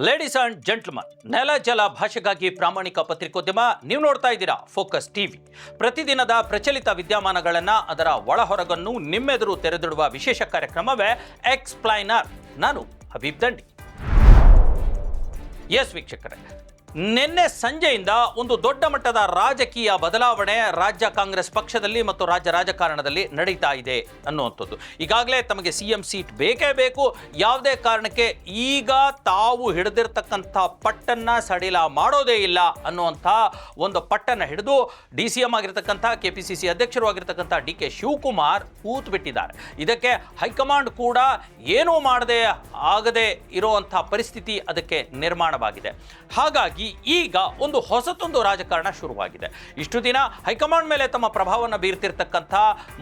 Ladies and gentleman, ನೆಲ ಜಲ ಭಾಷೆಗಾಗಿ ಪ್ರಾಮಾಣಿಕ ಪತ್ರಿಕೋದ್ಯಮ. ನೀವು ನೋಡ್ತಾ ಇದ್ದೀರಾ ಫೋಕಸ್ ಟಿವಿ. ಪ್ರತಿದಿನದ ಪ್ರಚಲಿತ ವಿದ್ಯಮಾನಗಳನ್ನು ಅದರ ಒಳಹೊರಗನ್ನು ನಿಮ್ಮೆದುರು ತೆರೆದಿಡುವ ವಿಶೇಷ ಕಾರ್ಯಕ್ರಮವೇ ಎಕ್ಸ್ಪ್ಲೈನರ್. ನಾನು ಹಬೀಬ್ ದಂಡಿ. ಎಸ್ ವೀಕ್ಷಕರೇ, ನಿನ್ನೆ ಸಂಜೆಯಿಂದ ಒಂದು ದೊಡ್ಡ ಮಟ್ಟದ ರಾಜಕೀಯ ಬದಲಾವಣೆ ರಾಜ್ಯ ಕಾಂಗ್ರೆಸ್ ಪಕ್ಷದಲ್ಲಿ ಮತ್ತು ರಾಜ್ಯ ರಾಜಕಾರಣದಲ್ಲಿ ನಡೀತಾ ಇದೆ ಅನ್ನುವಂಥದ್ದು. ಈಗಾಗಲೇ ತಮಗೆ ಸಿಎಂ ಸೀಟ್ ಬೇಕೇ ಬೇಕು, ಯಾವುದೇ ಕಾರಣಕ್ಕೆ ಈಗ ತಾವು ಹಿಡಿದಿರ್ತಕ್ಕಂಥ ಪಟ್ಟನ್ನು ಸಡಿಲ ಮಾಡೋದೇ ಇಲ್ಲ ಅನ್ನುವಂಥ ಒಂದು ಪಟ್ಟನ್ನು ಹಿಡಿದು DCM ಆಗಿರ್ತಕ್ಕಂಥ KPCC ಅಧ್ಯಕ್ಷರು ಆಗಿರ್ತಕ್ಕಂಥ DK ಶಿವಕುಮಾರ್ ಕೂತು ಬಿಟ್ಟಿದ್ದಾರೆ. ಇದಕ್ಕೆ ಹೈಕಮಾಂಡ್ ಕೂಡ ಏನೂ ಆಗದೆ ಇರುವಂಥ ಪರಿಸ್ಥಿತಿ ಅದಕ್ಕೆ ನಿರ್ಮಾಣವಾಗಿದೆ. ಹಾಗಾಗಿ ಈಗ ಒಂದು ಹೊಸತೊಂದು ರಾಜಕಾರಣ ಶುರುವಾಗಿದೆ. ಇಷ್ಟು ದಿನ ಹೈಕಮಾಂಡ್ ಮೇಲೆ ತಮ್ಮ ಪ್ರಭಾವವನ್ನು ಬೀರ್ತಿರ್ತಕ್ಕಂಥ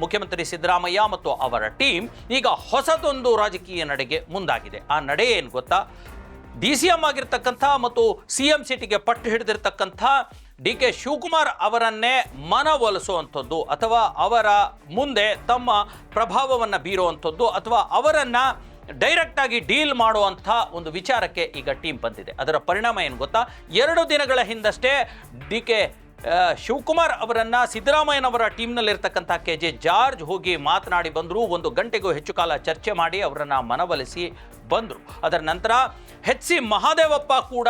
ಮುಖ್ಯಮಂತ್ರಿ ಸಿದ್ದರಾಮಯ್ಯ ಮತ್ತು ಅವರ ಟೀಮ್ ಈಗ ಹೊಸತೊಂದು ರಾಜಕೀಯ ನಡೆಗೆ ಮುಂದಾಗಿದೆ. ಆ ನಡೆ ಏನು ಗೊತ್ತಾ? DCM ಆಗಿರ್ತಕ್ಕಂಥ ಮತ್ತು CM ಸೀಟಿಗೆ ಪಟ್ಟು ಹಿಡಿದಿರ್ತಕ್ಕಂಥ DK ಶಿವಕುಮಾರ್ ಅವರನ್ನೇ ಮನವೊಲಿಸುವಂಥದ್ದು ಅಥವಾ ಅವರ ಮುಂದೆ ತಮ್ಮ ಪ್ರಭಾವವನ್ನು ಬೀರುವಂಥದ್ದು ಅಥವಾ ಅವರನ್ನು ಡೈರೆಕ್ಟ್ ಆಗಿ ಡೀಲ್ ಮಾಡುವಂಥ ಒಂದು ವಿಚಾರಕ್ಕೆ ಈಗ ಟೀಮ್ ಬಂದಿದೆ. ಅದರ ಪರಿಣಾಮ ಏನು ಗೊತ್ತಾ? 2 ದಿನಗಳ ಹಿಂದಷ್ಟೇ DK ಶಿವಕುಮಾರ್ ಅವರನ್ನು ಸಿದ್ದರಾಮಯ್ಯನವರ ಟೀಮ್ನಲ್ಲಿರ್ತಕ್ಕಂಥ KJ ಜಾರ್ಜ್ ಹೋಗಿ ಮಾತನಾಡಿ ಬಂದರು. 1 ಗಂಟೆಗೂ ಹೆಚ್ಚು ಕಾಲ ಚರ್ಚೆ ಮಾಡಿ ಅವರನ್ನು ಮನವೊಲಿಸಿ ಬಂದರು. ಅದರ ನಂತರ HC ಮಹಾದೇವಪ್ಪ ಕೂಡ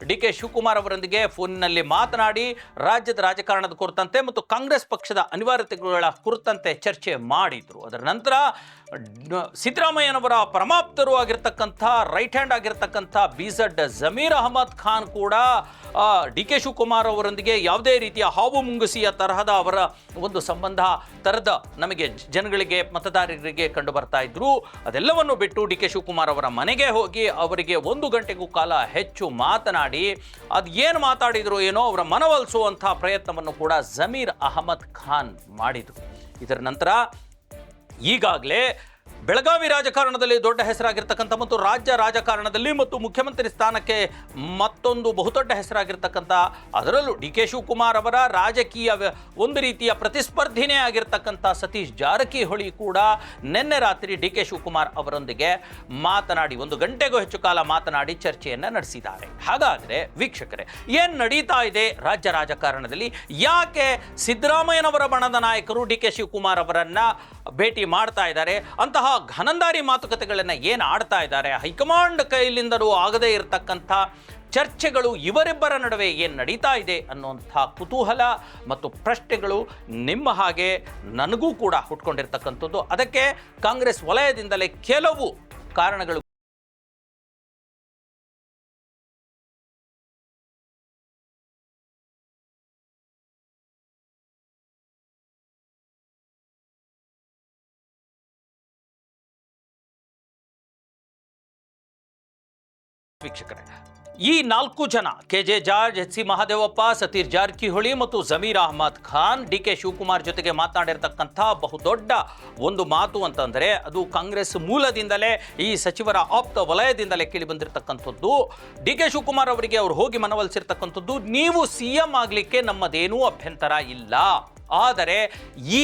DK ಶಿವಕುಮಾರ್ ಅವರೊಂದಿಗೆ ಫೋನ್ನಲ್ಲಿ ಮಾತನಾಡಿ ರಾಜ್ಯದ ರಾಜಕಾರಣದ ಕುರಿತಂತೆ ಮತ್ತು ಕಾಂಗ್ರೆಸ್ ಪಕ್ಷದ ಅನಿವಾರ್ಯತೆಗಳ ಕುರಿತಂತೆ ಚರ್ಚೆ ಮಾಡಿದರು. ಅದರ ನಂತರ ಸಿದ್ದರಾಮಯ್ಯನವರ ಪರಮಾಪ್ತರು ಆಗಿರ್ತಕ್ಕಂಥ ರೈಟ್ ಹ್ಯಾಂಡ್ ಆಗಿರ್ತಕ್ಕಂಥ BZ ಜಮೀರ್ ಅಹಮದ್ ಖಾನ್ ಕೂಡ DK ಶಿವಕುಮಾರ್ ಅವರೊಂದಿಗೆ ಯಾವುದೇ ರೀತಿಯ ಹಾವು ಮುಂಗುಸಿಯ ತರಹದ ಅವರ ಒಂದು ಸಂಬಂಧ ತರದ ನಮಗೆ ಜನಗಳಿಗೆ ಮತದಾರರಿಗೆ ಕಂಡು ಬರ್ತಾ ಇದ್ರು. ಅದೆಲ್ಲವನ್ನು ಬಿಟ್ಟು DK ಶಿವಕುಮಾರ್ ಅವರ ಮನೆಗೆ ಹೋಗಿ ಅವರಿಗೆ 1 ಗಂಟೆಗೂ ಕಾಲ ಹೆಚ್ಚು ಮಾತನಾಡಿ ಅದು ಏನು ಮಾತಾಡಿದ್ರು ಏನೋ ಅವರ ಮನವೊಲಿಸುವಂಥ ಪ್ರಯತ್ನವನ್ನು ಕೂಡ ಜಮೀರ್ ಅಹಮದ್ ಖಾನ್ ಮಾಡಿದರು. ಇದರ ನಂತರ ಈಗಾಗಲೇ ಬೆಳಗಾವಿ ರಾಜಕಾರಣದಲ್ಲಿ ದೊಡ್ಡ ಹೆಸರಾಗಿರ್ತಕ್ಕಂಥ ಮತ್ತು ರಾಜ್ಯ ರಾಜಕಾರಣದಲ್ಲಿ ಮತ್ತು ಮುಖ್ಯಮಂತ್ರಿ ಸ್ಥಾನಕ್ಕೆ ಮತ್ತೊಂದು ಬಹುದೊಡ್ಡ ಹೆಸರಾಗಿರ್ತಕ್ಕಂಥ ಅದರಲ್ಲೂ DK ಶಿವಕುಮಾರ್ ಅವರ ರಾಜಕೀಯ ಒಂದು ರೀತಿಯ ಪ್ರತಿಸ್ಪರ್ಧಿನೇ ಆಗಿರ್ತಕ್ಕಂಥ ಸತೀಶ್ ಜಾರಕಿಹೊಳಿ ಕೂಡ ನಿನ್ನೆ ರಾತ್ರಿ DK ಶಿವಕುಮಾರ್ ಅವರೊಂದಿಗೆ ಮಾತನಾಡಿ 1 ಗಂಟೆಗೂ ಹೆಚ್ಚು ಕಾಲ ಮಾತನಾಡಿ ಚರ್ಚೆಯನ್ನು ನಡೆಸಿದ್ದಾರೆ. ಹಾಗಾದರೆ ವೀಕ್ಷಕರೇ, ಏನು ನಡೀತಾ ಇದೆ ರಾಜ್ಯ ರಾಜಕಾರಣದಲ್ಲಿ? ಯಾಕೆ ಸಿದ್ದರಾಮಯ್ಯನವರ ಬಣದ ನಾಯಕರು DK ಶಿವಕುಮಾರ್ ಅವರನ್ನು ಭೇಟಿ ಮಾಡ್ತಾ ಇದ್ದಾರೆ? ಅಂತಹ ಘನಂದಾರಿ ಮಾತುಕತೆಗಳನ್ನು ಏನು ಆಡ್ತಾ ಇದ್ದಾರೆ? ಹೈಕಮಾಂಡ್ ಕೈಲಿಂದಲೂ ಆಗದೇ ಇರತಕ್ಕಂಥ ಚರ್ಚೆಗಳು ಇವರಿಬ್ಬರ ನಡುವೆ ಏನು ನಡೀತಾ ಇದೆ ಅನ್ನುವಂಥ ಕುತೂಹಲ ಮತ್ತು ಪ್ರಶ್ನೆಗಳು ನಿಮ್ಮ ಹಾಗೆ ನನಗೂ ಕೂಡ ಹುಟ್ಕೊಂಡಿರ್ತಕ್ಕಂಥದ್ದು. ಅದಕ್ಕೆ ಕಾಂಗ್ರೆಸ್ ವಲಯದಿಂದಲೇ ಕೆಲವು ಕಾರಣಗಳು ವೀಕ್ಷಕರೇ, ಈ 4 ಜನ KJ George, HC Mahadevappa, Satish Jarkiholi ಮತ್ತು ಜಮೀರ್ ಅಹಮದ್ ಖಾನ್ DK ಶಿವಕುಮಾರ್ ಜೊತೆಗೆ ಮಾತನಾಡಿರ್ತಕ್ಕಂಥ ಬಹುದೊಡ್ಡ ಒಂದು ಮಾತು ಅಂತಂದರೆ ಅದು ಕಾಂಗ್ರೆಸ್ ಮೂಲದಿಂದಲೇ ಈ ಸಚಿವರ ಆಪ್ತ ವಲಯದಿಂದಲೇ ಕೇಳಿ ಬಂದಿರತಕ್ಕಂಥದ್ದು. DK ಶಿವಕುಮಾರ್ ಅವರಿಗೆ ಅವರು ಹೋಗಿ ಮನವೊಲಿಸಿರ್ತಕ್ಕಂಥದ್ದು, ನೀವು CM ಆಗಲಿಕ್ಕೆ ನಮ್ಮದೇನೂ ಅಭ್ಯಂತರ ಇಲ್ಲ, ಆದರೆ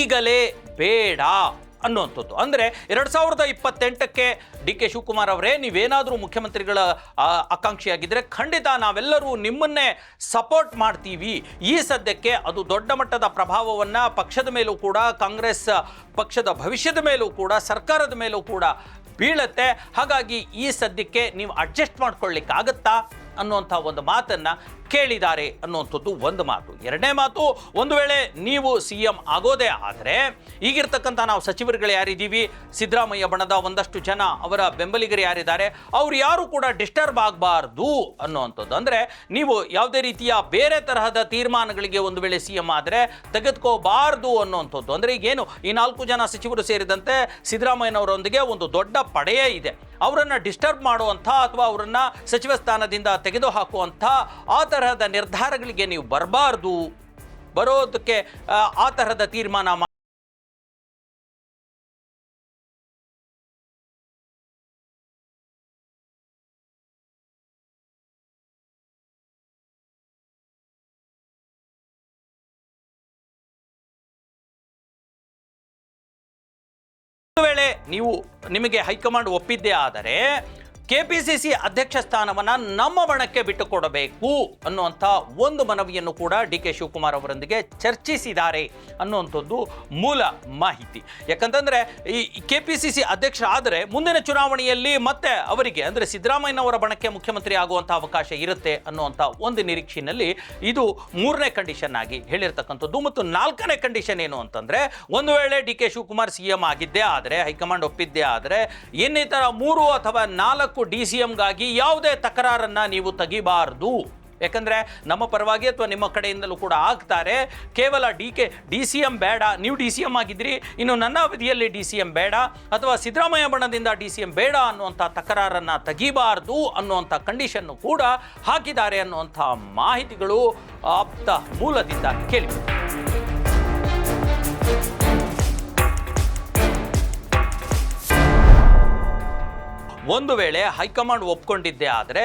ಈಗಲೇ ಬೇಡ ಅನ್ನುವಂಥದ್ದು. ಅಂದರೆ 2028ಕ್ಕೆ DK ಶಿವಕುಮಾರ್ ಅವರೇ ನೀವೇನಾದರೂ ಮುಖ್ಯಮಂತ್ರಿಗಳ ಆಕಾಂಕ್ಷಿಯಾಗಿದ್ದರೆ ಖಂಡಿತ ನಾವೆಲ್ಲರೂ ನಿಮ್ಮನ್ನೇ ಸಪೋರ್ಟ್ ಮಾಡ್ತೀವಿ. ಈ ಸದ್ಯಕ್ಕೆ ಅದು ದೊಡ್ಡ ಮಟ್ಟದ ಪ್ರಭಾವವನ್ನು ಪಕ್ಷದ ಮೇಲೂ ಕೂಡ, ಕಾಂಗ್ರೆಸ್ ಪಕ್ಷದ ಭವಿಷ್ಯದ ಮೇಲೂ ಕೂಡ, ಸರ್ಕಾರದ ಮೇಲೂ ಕೂಡ ಬೀಳುತ್ತೆ. ಹಾಗಾಗಿ ಈ ಸದ್ಯಕ್ಕೆ ನೀವು ಅಡ್ಜಸ್ಟ್ ಮಾಡ್ಕೊಳ್ಳಿಕ್ಕಾಗತ್ತಾ ಅನ್ನುವಂಥ ಒಂದು ಮಾತನ್ನು ಕೇಳಿದ್ದಾರೆ ಅನ್ನುವಂಥದ್ದು ಒಂದು ಮಾತು. ಎರಡನೇ ಮಾತು, ಒಂದು ವೇಳೆ ನೀವು CM ಆಗೋದೇ ಆದರೆ ಈಗಿರ್ತಕ್ಕಂಥ ನಾವು ಸಚಿವರುಗಳು ಯಾರಿದ್ದೀವಿ, ಸಿದ್ದರಾಮಯ್ಯ ಬಣದ ಒಂದಷ್ಟು ಜನ ಅವರ ಬೆಂಬಲಿಗರು ಯಾರಿದ್ದಾರೆ, ಅವ್ರು ಯಾರು ಕೂಡ ಡಿಸ್ಟರ್ಬ್ ಆಗಬಾರ್ದು ಅನ್ನುವಂಥದ್ದು. ಅಂದರೆ ನೀವು ಯಾವುದೇ ರೀತಿಯ ಬೇರೆ ತರಹದ ತೀರ್ಮಾನಗಳಿಗೆ ಒಂದು ವೇಳೆ CM ಆದರೆ ತೆಗೆದುಕೋಬಾರ್ದು ಅನ್ನುವಂಥದ್ದು. ಅಂದರೆ ಈಗೇನು ಈ 4 ಜನ ಸಚಿವರು ಸೇರಿದಂತೆ ಸಿದ್ದರಾಮಯ್ಯನವರೊಂದಿಗೆ ಒಂದು ದೊಡ್ಡ ಪಡೆಯೇ ಇದೆ. ಅವರನ್ನು ಡಿಸ್ಟರ್ಬ್ ಮಾಡುವಂಥ ಅಥವಾ ಅವರನ್ನು ಸಚಿವ ಸ್ಥಾನದಿಂದ ತೆಗೆದುಹಾಕುವಂಥ ಆ ತರಹದ ನಿರ್ಧಾರಗಳಿಗೆ ನೀವು ಬರೋದಕ್ಕೆ ಆ ತರಹದ ತೀರ್ಮಾನ ವೇಳೆ ನಿಮಗೆ ಹೈಕಮಾಂಡ್ ಒಪ್ಪಿದ್ದೇ ಆದರೆ ಕೆಪಿಸಿಸಿ ಅಧ್ಯಕ್ಷ ಸ್ಥಾನವನ್ನ ನಮ್ಮ ಬಣಕ್ಕೆ ಬಿಟ್ಟುಕೊಡಬೇಕು ಅನ್ನುವಂಥ ಒಂದು ಮನವಿಯನ್ನು ಕೂಡ ಡಿ ಕೆ ಶಿವಕುಮಾರ್ ಅವರೊಂದಿಗೆ ಚರ್ಚಿಸಿದ್ದಾರೆ ಅನ್ನುವಂಥದ್ದು ಮೂಲ ಮಾಹಿತಿ. ಯಾಕಂತಂದ್ರೆ ಈ ಕೆಪಿಸಿಸಿ ಅಧ್ಯಕ್ಷ ಆದರೆ ಮುಂದಿನ ಚುನಾವಣೆಯಲ್ಲಿ ಮತ್ತೆ ಅವರಿಗೆ ಅಂದರೆ ಸಿದ್ದರಾಮಯ್ಯನವರ ಬಣಕ್ಕೆ ಮುಖ್ಯಮಂತ್ರಿ ಆಗುವಂಥ ಅವಕಾಶ ಇರುತ್ತೆ ಅನ್ನುವಂಥ ಒಂದು ನಿರೀಕ್ಷೆಯಲ್ಲಿ ಇದು 3ನೇ ಕಂಡೀಷನ್ ಆಗಿ ಹೇಳಿರ್ತಕ್ಕಂಥದ್ದು. ಮತ್ತು 4ನೇ ಕಂಡೀಷನ್ ಏನು ಅಂತಂದ್ರೆ, ಒಂದು ವೇಳೆ ಡಿ ಕೆ ಶಿವಕುಮಾರ್ ಸಿಎಂ ಆಗಿದ್ದೇ ಆದರೆ, ಹೈಕಮಾಂಡ್ ಒಪ್ಪಿದ್ದೇ ಆದರೆ, ಇನ್ನಿತರ 3 ಅಥವಾ 4 DCMಗಾಗಿ ಯಾವುದೇ ತಕರಾರನ್ನ ನೀವು ತೆಗಿಬಾರದು. ಯಾಕಂದ್ರೆ ನಮ್ಮ ಪರವಾಗಿ ಅಥವಾ ನಿಮ್ಮ ಕಡೆಯಿಂದಲೂ ಕೂಡ ಆಗ್ತಾರೆ. ಕೇವಲ DCM ಬೇಡ, ನೀವು DCM ಆಗಿದ್ರಿ, ಇನ್ನು ನನ್ನ ಅವಧಿಯಲ್ಲಿ DCM ಬೇಡ, ಅಥವಾ ಸಿದ್ದರಾಮಯ್ಯ ಬಣದಿಂದ DCM ಬೇಡ ಅನ್ನುವಂಥ ತಕರಾರನ್ನ ತೆಗಿಬಾರದು ಅನ್ನುವಂಥ ಕಂಡೀಷನ್ನು ಕೂಡ ಹಾಕಿದ್ದಾರೆ ಅನ್ನುವಂಥ ಮಾಹಿತಿಗಳು ಆಪ್ತ ಮೂಲದಿಂದ ಕೇಳಿಬಂದಿದೆ. ಒಂದು ವೇಳೆ ಹೈಕಮಾಂಡ್ ಒಪ್ಕೊಂಡಿದ್ದೇ ಆದರೆ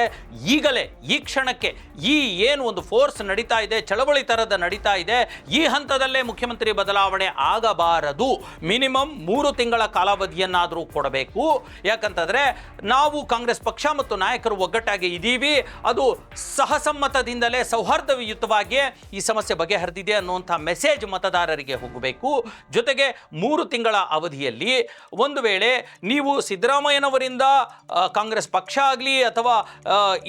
ಈಗಲೇ ಈ ಕ್ಷಣಕ್ಕೆ ಈ ಏನು ಒಂದು ಫೋರ್ಸ್ ನಡೀತಾ ಇದೆ, ಚಳವಳಿ ಥರದ ನಡೀತಾ ಇದೆ, ಈ ಹಂತದಲ್ಲೇ ಮುಖ್ಯಮಂತ್ರಿ ಬದಲಾವಣೆ ಆಗಬಾರದು. ಮಿನಿಮಮ್ 3 ತಿಂಗಳ ಕಾಲಾವಧಿಯನ್ನಾದರೂ ಕೊಡಬೇಕು. ಯಾಕಂತಂದರೆ ನಾವು ಕಾಂಗ್ರೆಸ್ ಪಕ್ಷ ಮತ್ತು ನಾಯಕರು ಒಗ್ಗಟ್ಟಾಗಿ ಇದ್ದೀವಿ, ಅದು ಸಹಸಮ್ಮತದಿಂದಲೇ ಸೌಹಾರ್ದಯುತವಾಗಿ ಈ ಸಮಸ್ಯೆ ಬಗೆಹರಿದಿದೆ ಅನ್ನುವಂಥ ಮೆಸೇಜ್ ಮತದಾರರಿಗೆ ಹೋಗಬೇಕು. ಜೊತೆಗೆ 3 ತಿಂಗಳ ಅವಧಿಯಲ್ಲಿ ಒಂದು ವೇಳೆ ನೀವು ಸಿದ್ದರಾಮಯ್ಯನವರಿಂದ ಕಾಂಗ್ರೆಸ್ ಪಕ್ಷ ಆಗಲಿ ಅಥವಾ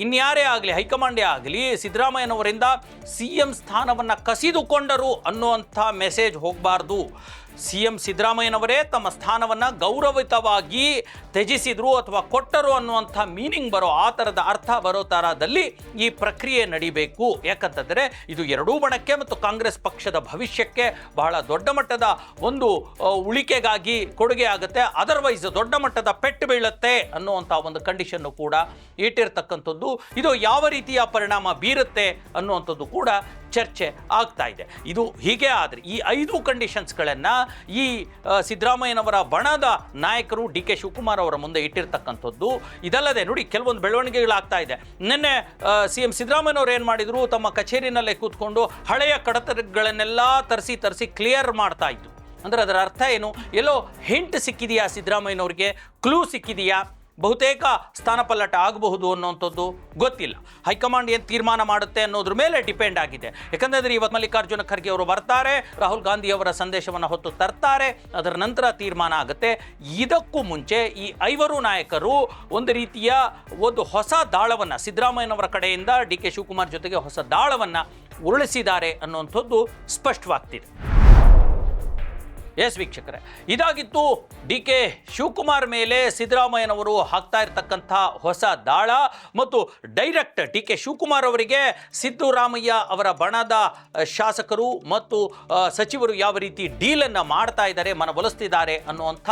ಇನ್ಯಾರೇ ಆಗಲಿ, ಹೈಕಮಾಂಡೇ ಆಗಲಿ, ಸಿದ್ದರಾಮಯ್ಯನವರಿಂದ CM ಸ್ಥಾನವನ್ನು ಕಸಿದುಕೊಂಡರು ಅನ್ನುವಂಥ ಮೆಸೇಜ್ ಹೋಗಬಾರ್ದು. CM ಸಿದ್ದರಾಮಯ್ಯನವರೇ ತಮ್ಮ ಸ್ಥಾನವನ್ನು ಗೌರವಿತವಾಗಿ ತ್ಯಜಿಸಿದ್ರು ಅಥವಾ ಕೊಟ್ಟರು ಅನ್ನುವಂಥ ಮೀನಿಂಗ್ ಬರೋ ಆ ಥರದ ಅರ್ಥ ಬರೋ ಥರದಲ್ಲಿ ಈ ಪ್ರಕ್ರಿಯೆ ನಡಿಬೇಕು. ಯಾಕಂತಂದರೆ ಇದು ಎರಡೂ ಬಣಕ್ಕೆ ಮತ್ತು ಕಾಂಗ್ರೆಸ್ ಪಕ್ಷದ ಭವಿಷ್ಯಕ್ಕೆ ಬಹಳ ದೊಡ್ಡ ಮಟ್ಟದ ಒಂದು ಉಳಿಕೆಗಾಗಿ ಕೊಡುಗೆ ಆಗುತ್ತೆ. ಅದರ್ವೈಸ್ ದೊಡ್ಡ ಮಟ್ಟದ ಪೆಟ್ಟು ಬೀಳುತ್ತೆ ಅನ್ನುವಂಥ ಒಂದು ಕಂಡೀಷನ್ನು ಕೂಡ ಇಟ್ಟಿರ್ತಕ್ಕಂಥದ್ದು. ಇದು ಯಾವ ರೀತಿಯ ಪರಿಣಾಮ ಬೀರುತ್ತೆ ಅನ್ನುವಂಥದ್ದು ಕೂಡ ಚರ್ಚೆ ಆಗ್ತಾ ಇದೆ. ಇದು ಹೀಗೆ ಆದರೆ ಈ 5 ಕಂಡೀಷನ್ಸ್ಗಳನ್ನು ಈ ಸಿದ್ದರಾಮಯ್ಯನವರ ಬಣದ ನಾಯಕರು ಡಿ ಕೆ ಶಿವಕುಮಾರ್ ಅವರ ಮುಂದೆ ಇಟ್ಟಿರ್ತಕ್ಕಂಥದ್ದು. ಇದಲ್ಲದೆ ನೋಡಿ, ಕೆಲವೊಂದು ಬೆಳವಣಿಗೆಗಳಾಗ್ತಾ ಇದೆ. ನಿನ್ನೆ CM ಸಿದ್ದರಾಮಯ್ಯನವರು ಏನು ಮಾಡಿದ್ರು, ತಮ್ಮ ಕಚೇರಿನಲ್ಲೇ ಕೂತ್ಕೊಂಡು ಹಳೆಯ ಕಡತಗಳನ್ನೆಲ್ಲ ತರಿಸಿ ಕ್ಲಿಯರ್ ಮಾಡ್ತಾ ಇದ್ರು. ಅಂದರೆ ಅದರ ಅರ್ಥ ಏನು, ಎಲ್ಲೋ ಹಿಂಟ್ ಸಿಕ್ಕಿದೆಯಾ ಸಿದ್ದರಾಮಯ್ಯನವ್ರಿಗೆ, ಕ್ಲೂ ಸಿಕ್ಕಿದೆಯಾ, ಬಹುತೇಕ ಸ್ಥಾನಪಲ್ಲಟ ಆಗಬಹುದು ಅನ್ನೋಂಥದ್ದು ಗೊತ್ತಿಲ್ಲ. ಹೈಕಮಾಂಡ್ ಏನು ತೀರ್ಮಾನ ಮಾಡುತ್ತೆ ಅನ್ನೋದ್ರ ಮೇಲೆ ಡಿಪೆಂಡ್ ಆಗಿದೆ. ಯಾಕಂದರೆ ಇವತ್ತು ಮಲ್ಲಿಕಾರ್ಜುನ ಖರ್ಗೆ ಅವರು ಬರ್ತಾರೆ, ರಾಹುಲ್ ಗಾಂಧಿ ಅವರ ಸಂದೇಶವನ್ನು ಹೊತ್ತು ತರ್ತಾರೆ, ಅದರ ನಂತರ ತೀರ್ಮಾನ ಆಗುತ್ತೆ. ಇದಕ್ಕೂ ಮುಂಚೆ ಈ 5 ನಾಯಕರು ಒಂದು ರೀತಿಯ ಒಂದು ಹೊಸ ದಾಳವನ್ನು ಸಿದ್ದರಾಮಯ್ಯನವರ ಕಡೆಯಿಂದ ಡಿ ಕೆ ಶಿವಕುಮಾರ್ ಜೊತೆಗೆ ಹೊಸ ದಾಳವನ್ನು ಉರುಳಿಸಿದ್ದಾರೆ ಅನ್ನುವಂಥದ್ದು ಸ್ಪಷ್ಟವಾಗ್ತಿದೆ. ಎಸ್ ವೀಕ್ಷಕರೇ, ಇದಾಗಿತ್ತು ಡಿ ಕೆ ಶಿವಕುಮಾರ್ ಮೇಲೆ ಸಿದ್ದರಾಮಯ್ಯನವರು ಹಾಕ್ತಾ ಇರ್ತಕ್ಕಂಥ ಹೊಸ ದಾಳ ಮತ್ತು ಡೈರೆಕ್ಟ್ ಡಿ ಕೆ ಶಿವಕುಮಾರ್ ಅವರಿಗೆ ಸಿದ್ದರಾಮಯ್ಯ ಅವರ ಬಣದ ಶಾಸಕರು ಮತ್ತು ಸಚಿವರು ಯಾವ ರೀತಿ ಡೀಲನ್ನು ಮಾಡ್ತಾ ಇದ್ದಾರೆ, ಮನವೊಲಿಸ್ತಿದ್ದಾರೆ ಅನ್ನುವಂಥ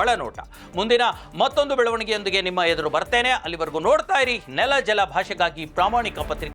ಒಳನೋಟ. ಮುಂದಿನ ಮತ್ತೊಂದು ಬೆಳವಣಿಗೆಯೊಂದಿಗೆ ನಿಮ್ಮ ಎದುರು ಬರ್ತೇನೆ. ಅಲ್ಲಿವರೆಗೂ ನೋಡ್ತಾ ಇರಿ ನೆಲ ಜಲ ಭಾಷೆಗಾಗಿ ಪ್ರಾಮಾಣಿಕ ಪತ್ರಿಕೆ.